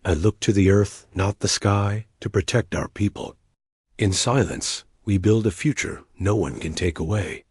I look to the earth, not the sky, to protect our people. In silence, we build a future no one can take away.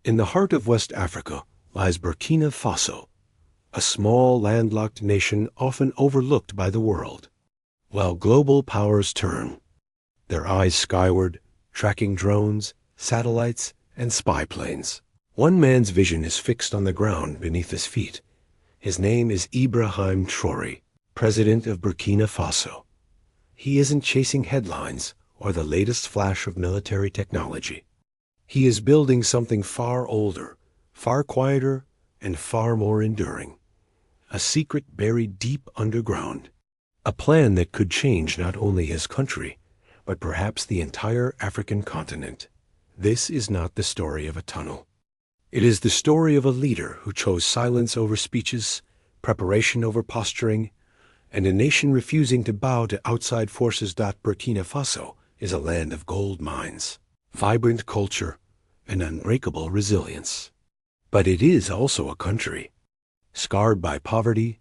In the heart of West Africa lies Burkina Faso, a small landlocked nation often overlooked by the world. While global powers turn, their eyes skyward, tracking drones, satellites, and spy planes. One man's vision is fixed on the ground beneath his feet. His name is Ibrahim Traoré, president of Burkina Faso. He isn't chasing headlines or the latest flash of military technology. He is building something far older, far quieter, and far more enduring. A secret buried deep underground. A plan that could change not only his country, but perhaps the entire African continent. This is not the story of a tunnel. It is the story of a leader who chose silence over speeches, preparation over posturing, and a nation refusing to bow to outside forces. Burkina Faso is a land of gold mines, vibrant culture, and unbreakable resilience. But it is also a country scarred by poverty,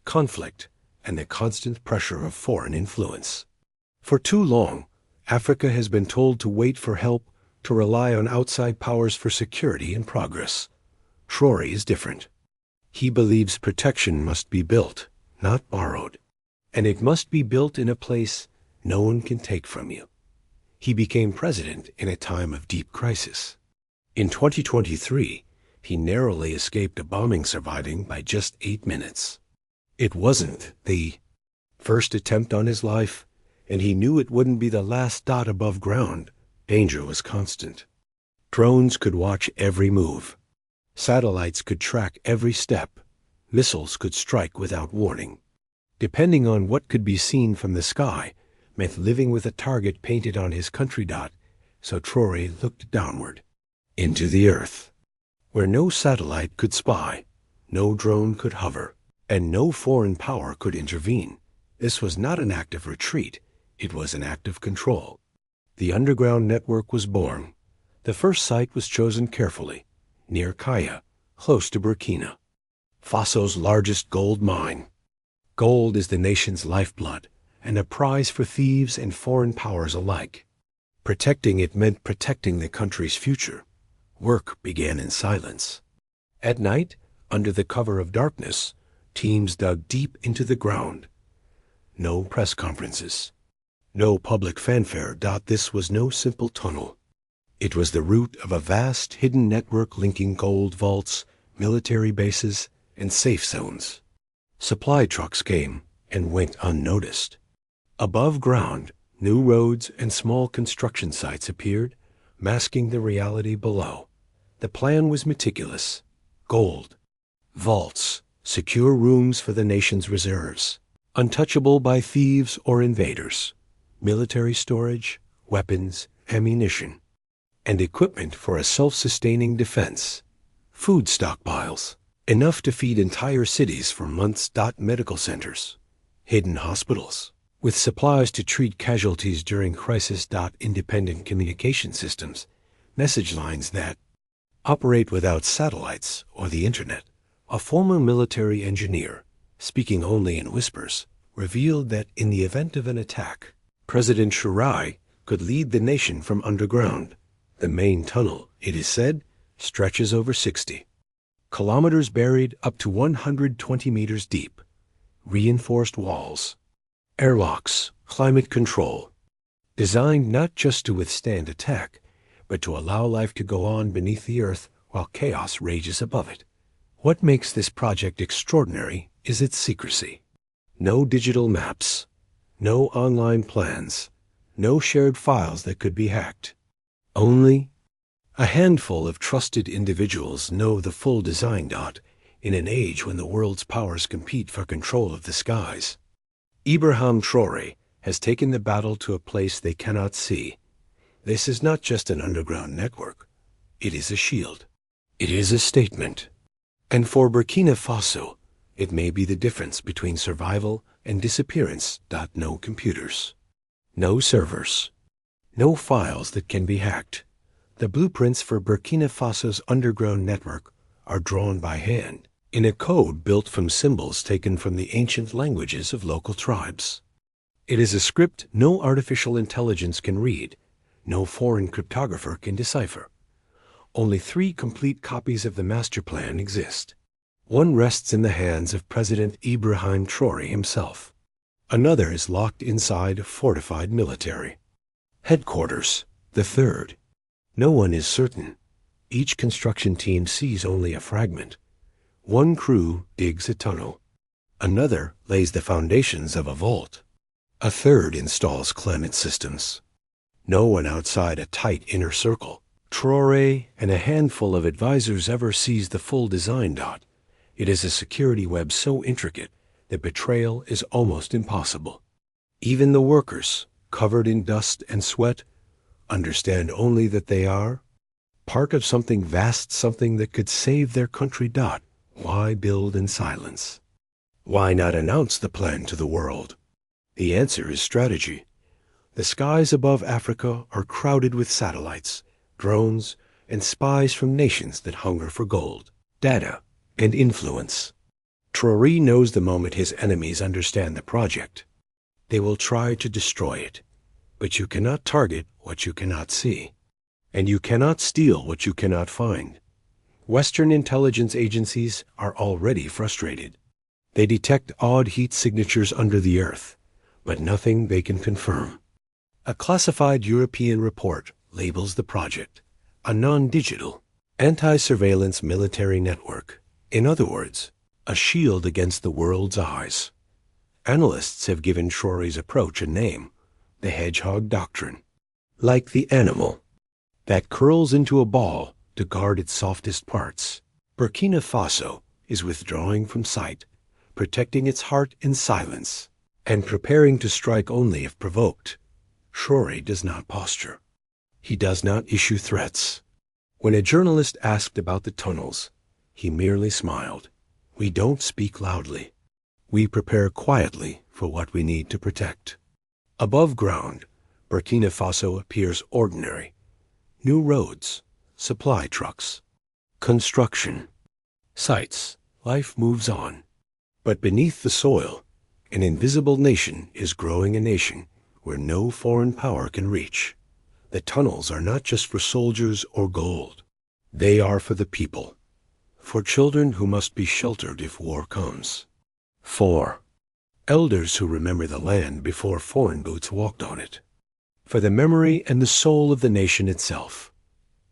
conflict, and the constant pressure of foreign influence. For too long, Africa has been told to wait for help, to rely on outside powers for security and progress. Traoré is different. He believes protection must be built, not borrowed, and it must be built in a place no one can take from you. He became president in a time of deep crisis. In 2023, he narrowly escaped a bombing surviving by just 8 minutes. It wasn't the first attempt on his life, and he knew it wouldn't be the last. Above ground, danger was constant. Drones could watch every move. Satellites could track every step. Missiles could strike without warning. Depending on what could be seen from the sky meant living with a target painted on his country. So Traoré looked downward, into the earth, where no satellite could spy, no drone could hover, and no foreign power could intervene. This was not an act of retreat, it was an act of control. The underground network was born. The first site was chosen carefully, near Kaya, close to Burkina Faso's largest gold mine. Gold is the nation's lifeblood, and a prize for thieves and foreign powers alike. Protecting it meant protecting the country's future. Work began in silence. At night, under the cover of darkness, teams dug deep into the ground. No press conferences. No public fanfare. This was no simple tunnel. It was the root of a vast hidden network linking gold vaults, military bases, and safe zones. Supply trucks came and went unnoticed. Above ground, new roads and small construction sites appeared, masking the reality below. The plan was meticulous. Gold, vaults, secure rooms for the nation's reserves, untouchable by thieves or invaders, military storage, weapons, ammunition, and equipment for a self-sustaining defense. Food stockpiles, enough to feed entire cities for months. Medical centers, hidden hospitals, with supplies to treat casualties during crisis. Independent communication systems, message lines that operate without satellites or the internet. A former military engineer, speaking only in whispers, revealed that in the event of an attack, President Traoré could lead the nation from underground. The main tunnel, it is said, stretches over 60 kilometers, buried up to 120 meters deep. Reinforced walls, airlocks, climate control, designed not just to withstand attack, but to allow life to go on beneath the earth while chaos rages above it. What makes this project extraordinary is its secrecy. No digital maps, no online plans, no shared files that could be hacked. Only a handful of trusted individuals know the full design. In an age when the world's powers compete for control of the skies, Ibrahim Traoré has taken the battle to a place they cannot see. This is not just an underground network. It is a shield. It is a statement. And for Burkina Faso, it may be the difference between survival and disappearance. No computers, no servers, no files that can be hacked. The blueprints for Burkina Faso's underground network are drawn by hand, in a code built from symbols taken from the ancient languages of local tribes. It is a script no artificial intelligence can read, no foreign cryptographer can decipher. Only 3 complete copies of the master plan exist. One rests in the hands of President Ibrahim Traoré himself. Another is locked inside a fortified military headquarters. The third. No one is certain. Each construction team sees only a fragment. One crew digs a tunnel. Another lays the foundations of a vault. A third installs climate systems. No one outside a tight inner circle, Traoré and a handful of advisors, ever sees the full design. It is a security web so intricate that betrayal is almost impossible. Even the workers, covered in dust and sweat, understand only that they are part of something vast, something that could save their country. Why build in silence? Why not announce the plan to the world? The answer is strategy. The skies above Africa are crowded with satellites, drones, and spies from nations that hunger for gold, data, and influence. Traoré knows the moment his enemies understand the project, they will try to destroy it. But you cannot target what you cannot see, and you cannot steal what you cannot find. Western intelligence agencies are already frustrated. They detect odd heat signatures under the earth, but nothing they can confirm. A classified European report labels the project a non-digital, anti-surveillance military network. In other words, a shield against the world's eyes. Analysts have given Traoré's approach a name: the hedgehog doctrine. Like the animal that curls into a ball to guard its softest parts, Burkina Faso is withdrawing from sight, protecting its heart in silence, and preparing to strike only if provoked. Traoré does not posture. He does not issue threats. When a journalist asked about the tunnels, he merely smiled. We don't speak loudly. We prepare quietly for what we need to protect. Above ground, Burkina Faso appears ordinary. New roads, supply trucks, construction, sites, life moves on. But beneath the soil, an invisible nation is growing, a nation where no foreign power can reach. The tunnels are not just for soldiers or gold. They are for the people, for children who must be sheltered if war comes, for elders who remember the land before foreign boots walked on it, for the memory and the soul of the nation itself.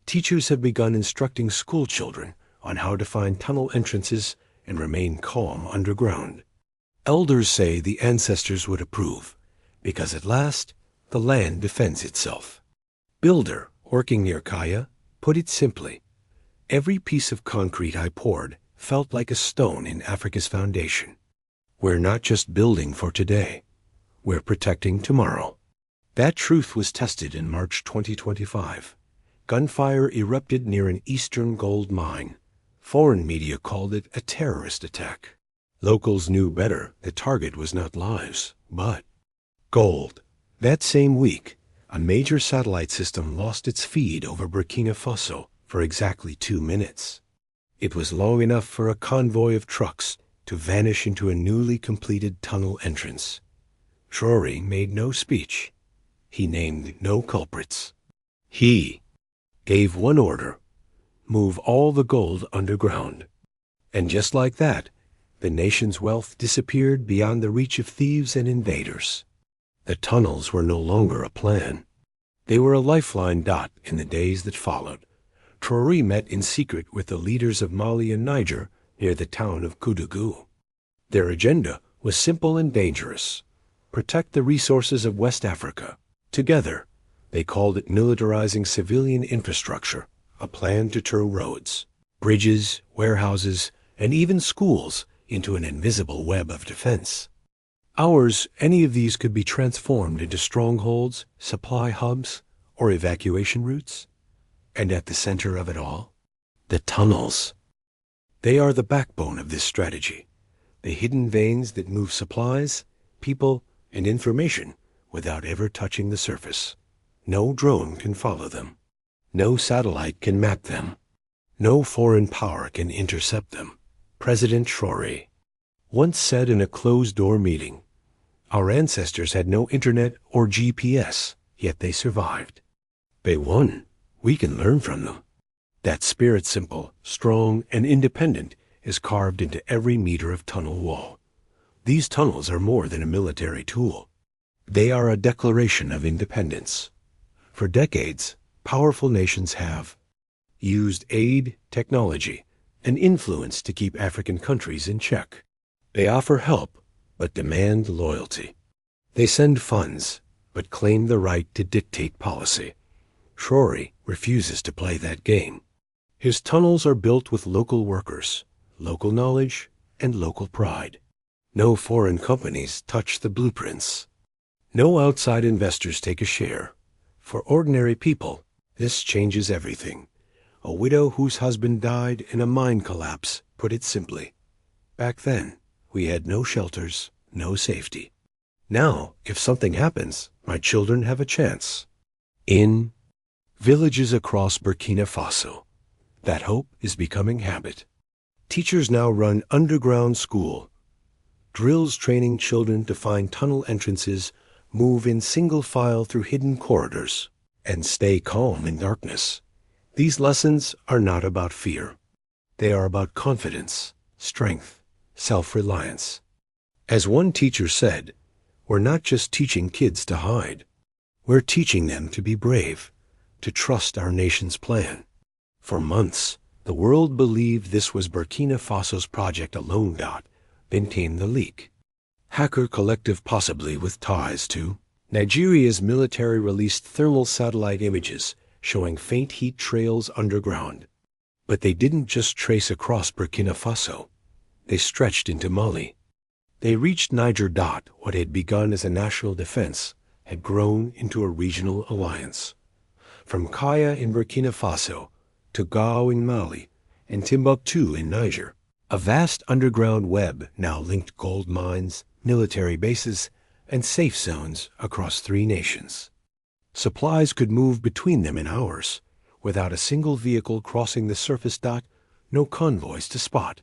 Teachers have begun instructing school children on how to find tunnel entrances and remain calm underground. Elders say the ancestors would approve, because at last the land defends itself. Builder, working near Kaya, put it simply: every piece of concrete I poured felt like a stone in Africa's foundation. We're not just building for today, we're protecting tomorrow. That truth was tested in March 2025. Gunfire erupted near an eastern gold mine. Foreign media called it a terrorist attack. Locals knew better. The target was not lives, but gold. That same week, a major satellite system lost its feed over Burkina Faso for exactly 2 minutes. It was long enough for a convoy of trucks to vanish into a newly completed tunnel entrance. Traoré made no speech. He named no culprits. He gave one order: move all the gold underground. And just like that, the nation's wealth disappeared beyond the reach of thieves and invaders. The tunnels were no longer a plan. They were a lifeline. In the days that followed, Traoré met in secret with the leaders of Mali and Niger near the town of Koudougou. Their agenda was simple and dangerous: protect the resources of West Africa. Together, they called it militarizing civilian infrastructure, a plan to turn roads, bridges, warehouses, and even schools into an invisible web of defense. Any of these could be transformed into strongholds, supply hubs, or evacuation routes. And at the center of it all, the tunnels. They are the backbone of this strategy, the hidden veins that move supplies, people, and information without ever touching the surface. No drone can follow them. No satellite can map them. No foreign power can intercept them. President Traoré, once said in a closed-door meeting, "Our ancestors had no internet or GPS, yet they survived. They won. We can learn from them." That spirit, simple, strong, and independent, is carved into every meter of tunnel wall. These tunnels are more than a military tool. They are a declaration of independence. For decades, powerful nations have used aid, technology, and influence to keep African countries in check. They offer help, but demand loyalty. They send funds, but claim the right to dictate policy. Traoré refuses to play that game. His tunnels are built with local workers, local knowledge, and local pride. No foreign companies touch the blueprints. No outside investors take a share. For ordinary people, this changes everything. A widow whose husband died in a mine collapse put it simply. Back then, we had no shelters, no safety. Now, if something happens, my children have a chance. In villages across Burkina Faso, that hope is becoming habit. Teachers now run underground school, drills training children to find tunnel entrances, move in single file through hidden corridors, and stay calm in darkness. These lessons are not about fear. They are about confidence, strength, self-reliance. As one teacher said, we're not just teaching kids to hide. We're teaching them to be brave, to trust our nation's plan. For months, the world believed this was Burkina Faso's project alone. Maintain the leak. Hacker collective, possibly with ties to Nigeria's military, released thermal satellite images showing faint heat trails underground. But they didn't just trace across Burkina Faso. They stretched into Mali. They reached Niger. What had begun as a national defense had grown into a regional alliance. From Kaya in Burkina Faso to Gao in Mali and Timbuktu in Niger, a vast underground web now linked gold mines, military bases, and safe zones across 3 nations. Supplies could move between them in hours, without a single vehicle crossing the surface. No convoys to spot,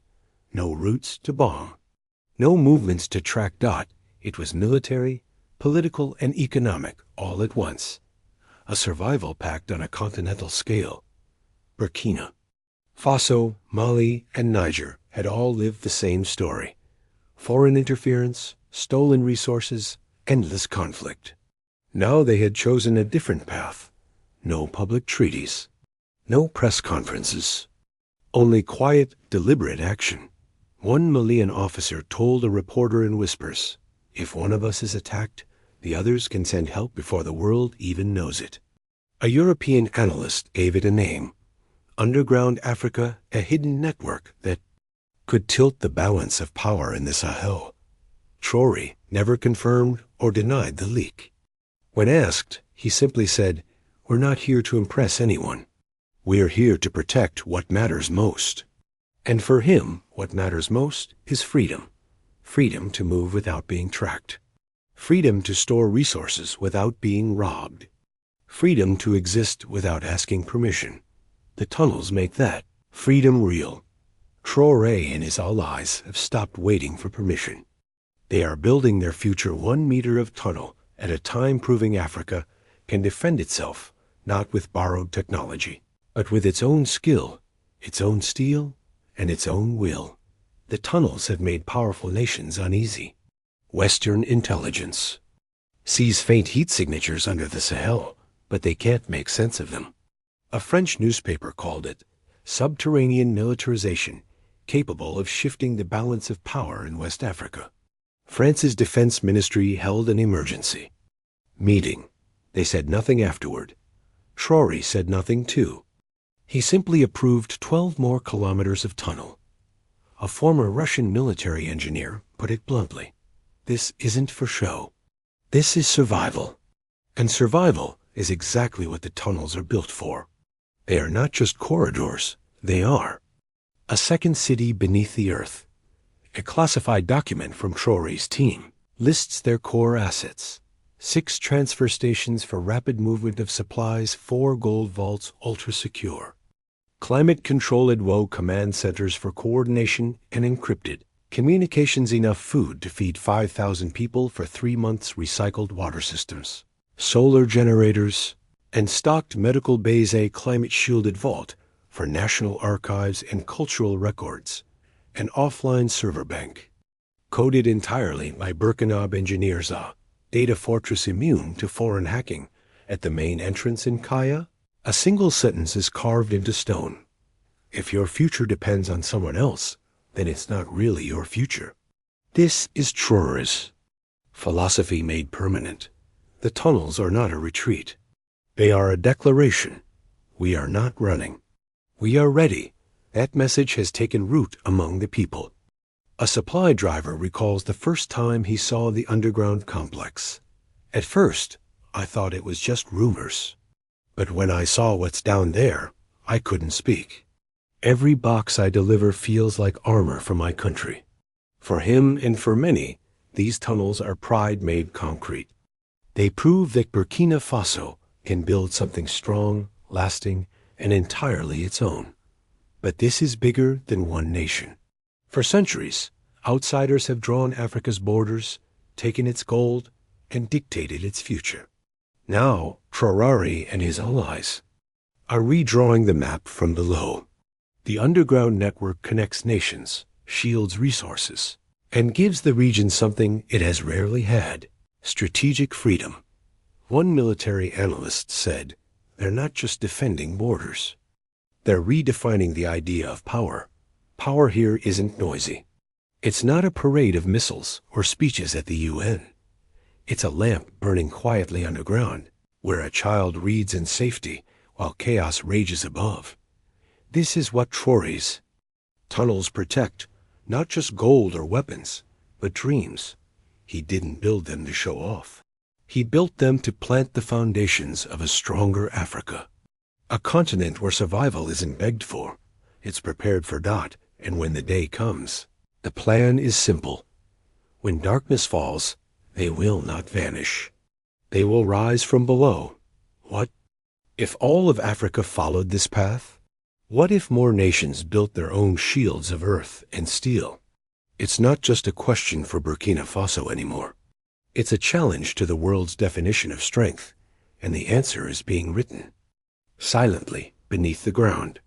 no routes to bomb, no movements to track. It was military, political, and economic all at once. A survival pact on a continental scale. Burkina Faso, Mali, and Niger had all lived the same story. Foreign interference, stolen resources, endless conflict. Now they had chosen a different path. No public treaties, no press conferences, only quiet, deliberate action. One Malian officer told a reporter in whispers, "If one of us is attacked, the others can send help before the world even knows it." A European analyst gave it a name. Underground Africa, a hidden network that could tilt the balance of power in the Sahel. Traoré never confirmed or denied the leak. When asked, he simply said, "We're not here to impress anyone. We're here to protect what matters most." And for him, what matters most is freedom. Freedom to move without being tracked. Freedom to store resources without being robbed. Freedom to exist without asking permission. The tunnels make that freedom real. Traoré and his allies have stopped waiting for permission. They are building their future 1 meter of tunnel at a time, proving Africa can defend itself not with borrowed technology, but with its own skill, its own steel, and its own will. The tunnels have made powerful nations uneasy. Western intelligence sees faint heat signatures under the Sahel, but they can't make sense of them. A French newspaper called it subterranean militarization, capable of shifting the balance of power in West Africa. France's defense ministry held an emergency meeting. They said nothing afterward. Traoré said nothing too. He simply approved 12 more kilometers of tunnel. A former Russian military engineer put it bluntly. This isn't for show. This is survival. And survival is exactly what the tunnels are built for. They are not just corridors. They are a second city beneath the earth. A classified document from Traoré's team lists their core assets: 6 transfer stations for rapid movement of supplies, 4 gold vaults, ultra secure. climate-controlled WO command centers for coordination and encrypted communications, enough food to feed 5,000 people for 3 months, recycled water systems, solar generators, and stocked medical bays, a climate-shielded vault for national archives and cultural records, an offline server bank, coded entirely by Burkina engineers, a data fortress immune to foreign hacking. At the main entrance in Kaya, a single sentence is carved into stone. If your future depends on someone else, then it's not really your future. This is Traoré's philosophy made permanent. The tunnels are not a retreat. They are a declaration. We are not running. We are ready. That message has taken root among the people. A supply driver recalls the first time he saw the underground complex. At first, I thought it was just rumors. But when I saw what's down there, I couldn't speak. Every box I deliver feels like armor for my country. For him and for many, these tunnels are pride made concrete. They prove that Burkina Faso can build something strong, lasting, and entirely its own. But this is bigger than one nation. For centuries, outsiders have drawn Africa's borders, taken its gold, and dictated its future. Now, Traoré and his allies are redrawing the map from below. The underground network connects nations, shields resources, and gives the region something it has rarely had: strategic freedom. One military analyst said, "They're not just defending borders. They're redefining the idea of power. Power here isn't noisy. It's not a parade of missiles or speeches at the UN. It's a lamp burning quietly underground, where a child reads in safety while chaos rages above." This is what Traoré's tunnels protect, not just gold or weapons, but dreams. He didn't build them to show off. He built them to plant the foundations of a stronger Africa. A continent where survival isn't begged for. It's prepared for dot, and when the day comes, the plan is simple. When darkness falls, they will not vanish. They will rise from below. What if all of Africa followed this path? What if more nations built their own shields of earth and steel? It's not just a question for Burkina Faso anymore. It's a challenge to the world's definition of strength, and the answer is being written silently beneath the ground.